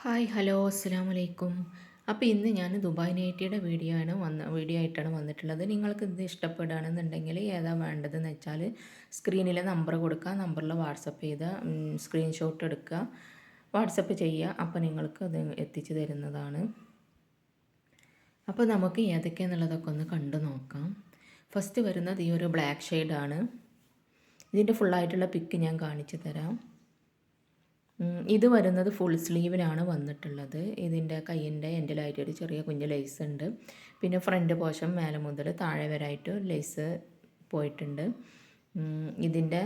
Hi hello അസ്സലാമു അലൈക്കും. അപ്പോൾ ഇന്ന് ഞാൻ ദുബായ് നൈറ്റിയുടെ വീഡിയോ ആയിട്ടാണ് വന്നിട്ടുള്ളത്. നിങ്ങൾക്ക് ഇത് ഇഷ്ടപ്പെടുകയാണെന്നുണ്ടെങ്കിൽ ഏതാ വേണ്ടതെന്ന് വെച്ചാൽ സ്ക്രീനിലെ നമ്പർ കൊടുക്കുക, നമ്പറിൽ വാട്സപ്പ് ചെയ്ത് സ്ക്രീൻഷോട്ട് എടുക്കുക, വാട്സപ്പ് ചെയ്യുക. അപ്പോൾ നിങ്ങൾക്ക് അത് എത്തിച്ചു തരുന്നതാണ്. അപ്പോൾ നമുക്ക് ഏതൊക്കെയാണെന്നുള്ളതൊക്കെ ഒന്ന് കണ്ടു നോക്കാം. ഫസ്റ്റ് വരുന്നത് ഈ ഒരു ബ്ലാക്ക് ഷെയ്ഡാണ്. ഇതിൻ്റെ ഫുള്ളായിട്ടുള്ള പിക്ക് ഞാൻ കാണിച്ചു തരാം. ഇത് വരുന്നത് ഫുൾ സ്ലീവിനാണ് വന്നിട്ടുള്ളത്. ഇതിൻ്റെ കയ്യിൻ്റെ എൻഡിലായിട്ട് ഒരു ചെറിയ കുഞ്ഞ് ലേസ് ഉണ്ട്. പിന്നെ ഫ്രണ്ട് പോർഷൻ മേലെ മുതൽ താഴെ വരായിട്ട് ലേസ് പോയിട്ടുണ്ട്. ഇതിൻ്റെ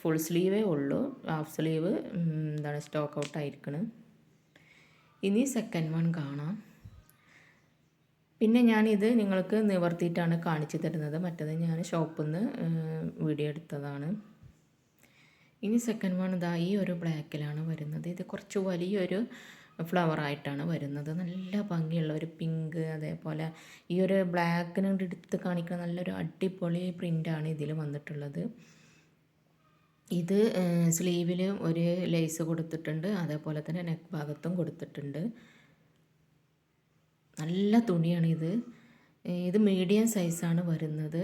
ഫുൾ സ്ലീവേ ഉള്ളൂ, ഹാഫ് സ്ലീവ് സ്റ്റോക്ക് ഔട്ട് ആയിരിക്കണം. ഇനി സെക്കൻഡ് വൺ കാണാം. പിന്നെ ഞാനിത് നിങ്ങൾക്ക് നിവർത്തിയിട്ടാണ് കാണിച്ചു തരുന്നത്, മറ്റത് ഞാൻ ഷോപ്പിൽ നിന്ന് വീഡിയോ എടുത്തതാണ്. ഇനി സെക്കൻഡ് വൺ ഈ ഒരു ബ്ലാക്കിലാണ് വരുന്നത്. ഇത് കുറച്ച് വലിയൊരു ഫ്ലവറായിട്ടാണ് വരുന്നത്. നല്ല ഭംഗിയുള്ള ഒരു പിങ്ക്, അതേപോലെ ഈ ഒരു ബ്ലാക്കിന് എടുത്ത് കാണിക്കുന്ന നല്ലൊരു അടിപൊളി പ്രിൻ്റാണ് ഇതിൽ വന്നിട്ടുള്ളത്. ഇത് സ്ലീവിൽ ഒരു ലേസ് കൊടുത്തിട്ടുണ്ട്, അതേപോലെ തന്നെ നെക്ക് ഭാഗത്തും കൊടുത്തിട്ടുണ്ട്. നല്ല തുണിയാണ് ഇത്. ഇത് മീഡിയം സൈസാണ് വരുന്നത്.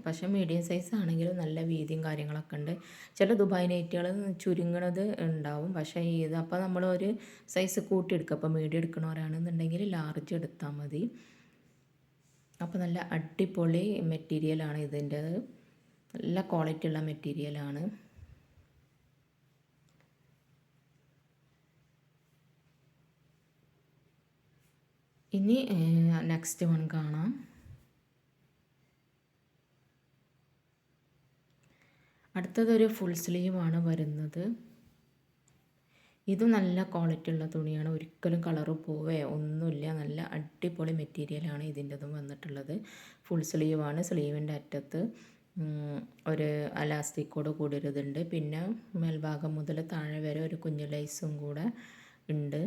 പക്ഷേ മീഡിയം സൈസ് ആണെങ്കിലും നല്ല വീതിയും കാര്യങ്ങളൊക്കെ ഉണ്ട്. ചില ദുബായ് നൈറ്റുകൾ ചുരുങ്ങണത് ഉണ്ടാവും. പക്ഷേ ഇത് അപ്പോൾ നമ്മളൊരു സൈസ് കൂട്ടിയെടുക്കുക. അപ്പോൾ മീഡിയം എടുക്കണവരാണെന്നുണ്ടെങ്കിൽ ലാർജ് എടുത്താൽ മതി. അപ്പോൾ നല്ല അടിപൊളി മെറ്റീരിയലാണ് ഇതിൻ്റെത്. നല്ല ക്വാളിറ്റി ഉള്ള മെറ്റീരിയലാണ്. ഇനി നെക്സ്റ്റ് വൺ കാണാം. അടുത്തതൊരു ഫുൾ സ്ലീവാണ് വരുന്നത്. ഇത് നല്ല ക്വാളിറ്റി ഉള്ള തുണിയാണ്, ഒരിക്കലും കളറ് പോവേ ഒന്നുമില്ല. നല്ല അടിപൊളി മെറ്റീരിയലാണ് ഇതിൻ്റെതും വന്നിട്ടുള്ളത്. ഫുൾ സ്ലീവാണ്. സ്ലീവിൻ്റെ അറ്റത്ത് ഒരു അലാസ്റ്റിക്കോട് കൂടിയതുണ്ട്. പിന്നെ മേൽഭാഗം മുതൽ താഴെ വരെ ഒരു കുഞ്ഞു ലൈസും കൂടെ ഉണ്ട്.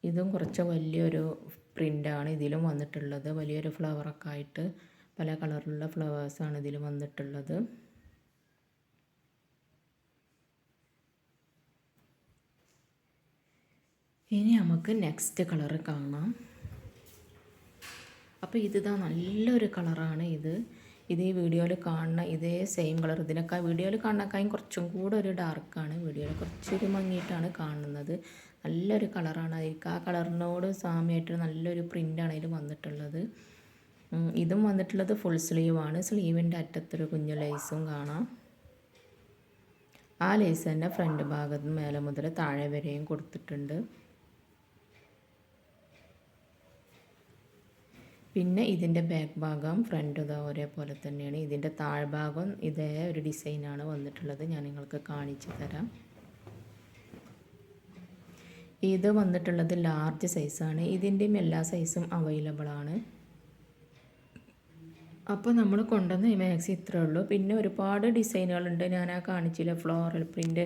ഇതും കുറച്ച് വലിയൊരു പ്രിൻ്റാണ് ഇതിലും വന്നിട്ടുള്ളത്. വലിയൊരു ഫ്ലവറൊക്കെ ആയിട്ട് പല കളറിലുള്ള ഫ്ലവേഴ്സാണ് ഇതിൽ വന്നിട്ടുള്ളത്. ഇനി നമുക്ക് നെക്സ്റ്റ് കളറ് കാണാം. അപ്പോൾ ഇതാ നല്ലൊരു കളറാണ് ഇത്. ഇത് ഈ വീഡിയോയിൽ കാണുന്ന ഇതേ സെയിം കളർ, വീഡിയോയിൽ കാണുന്നക്കായും കുറച്ചും കൂടെ ഒരു ഡാർക്കാണ്. വീഡിയോയിൽ കുറച്ചൊരു മങ്ങിയിട്ടാണ് കാണുന്നത്. നല്ലൊരു കളറാണ്. അതിലേക്ക് ആ കളറിനോട് സാമ്യമായിട്ട് നല്ലൊരു പ്രിൻ്റാണ് അതിൽ വന്നിട്ടുള്ളത്. ഇതും വന്നിട്ടുള്ളത് ഫുൾ സ്ലീവാണ്. സ്ലീവിൻ്റെ അറ്റത്തൊരു കുഞ്ഞു ലേസും കാണാം. ആ ലേസ് തന്നെ ഫ്രണ്ട് ഭാഗത്ത് മേലെ മുതൽ താഴെ വരെയും കൊടുത്തിട്ടുണ്ട്. പിന്നെ ഇതിൻ്റെ ബാക്ക് ഭാഗം ഫ്രണ്ട് ഒരേപോലെ തന്നെയാണ്. ഇതിൻ്റെ താഴ്ഭാഗം ഇതേ ഒരു ഡിസൈനാണ് വന്നിട്ടുള്ളത്. ഞാൻ നിങ്ങൾക്ക് കാണിച്ചു തരാം. ഇത് വന്നിട്ടുള്ളത് ലാർജ് സൈസാണ്. ഇതിൻ്റെയും എല്ലാ സൈസും അവൈലബിൾ ആണ്. അപ്പോൾ നമ്മൾ കൊണ്ടുവന്ന മാക്സി ഇത്രയേ ഉള്ളൂ. പിന്നെ ഒരുപാട് ഡിസൈനുകളുണ്ട്. ഞാൻ ആ കാണിച്ചില്ല, ഫ്ലോറൽ പ്രിൻ്റ്,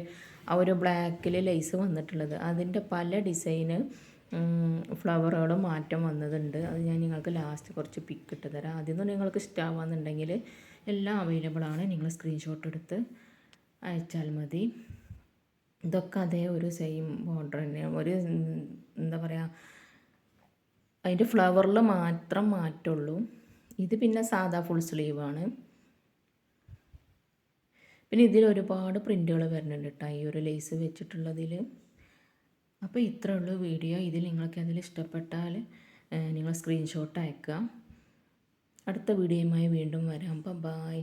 ആ ഒരു ബ്ലാക്കിൽ ലേസ് വന്നിട്ടുള്ളത്. അതിൻ്റെ പല ഡിസൈന് ഫ്ലവറുകളും മാറ്റം വന്നതുണ്ട്. അത് ഞാൻ നിങ്ങൾക്ക് ലാസ്റ്റ് കുറച്ച് പിക്ക് ഇട്ട് തരാം. ആദ്യം തന്നെ നിങ്ങൾക്ക് ഇഷ്ടമാവുന്നുണ്ടെങ്കിൽ എല്ലാം അവൈലബിൾ ആണ്. നിങ്ങൾ സ്ക്രീൻഷോട്ട് എടുത്ത് അയച്ചാൽ മതി. ഇതൊക്കെ അതേ ഒരു സെയിം ബോർഡർ തന്നെ, ഒരു എന്താ പറയുക, അതിൻ്റെ ഫ്ലവറിൽ മാത്രം മാറ്റുള്ളൂ. ഇത് പിന്നെ സാധാ ഫുൾ സ്ലീവാണ്. പിന്നെ ഇതിൽ ഒരുപാട് പ്രിൻ്റുകൾ വരുന്നുണ്ട് കേട്ടോ, ഈ ഒരു ലേസ് വെച്ചിട്ടുള്ളതിൽ. അപ്പോൾ ഇത്രയേ ഉള്ളൂ വീഡിയോ. ഇതിൽ നിങ്ങൾക്ക് അതിൽ ഇഷ്ടപ്പെട്ടാൽ നിങ്ങൾ സ്ക്രീൻഷോട്ട് അയക്കുക. അടുത്ത വീഡിയോയുമായി വീണ്ടും വരാം. ബൈ.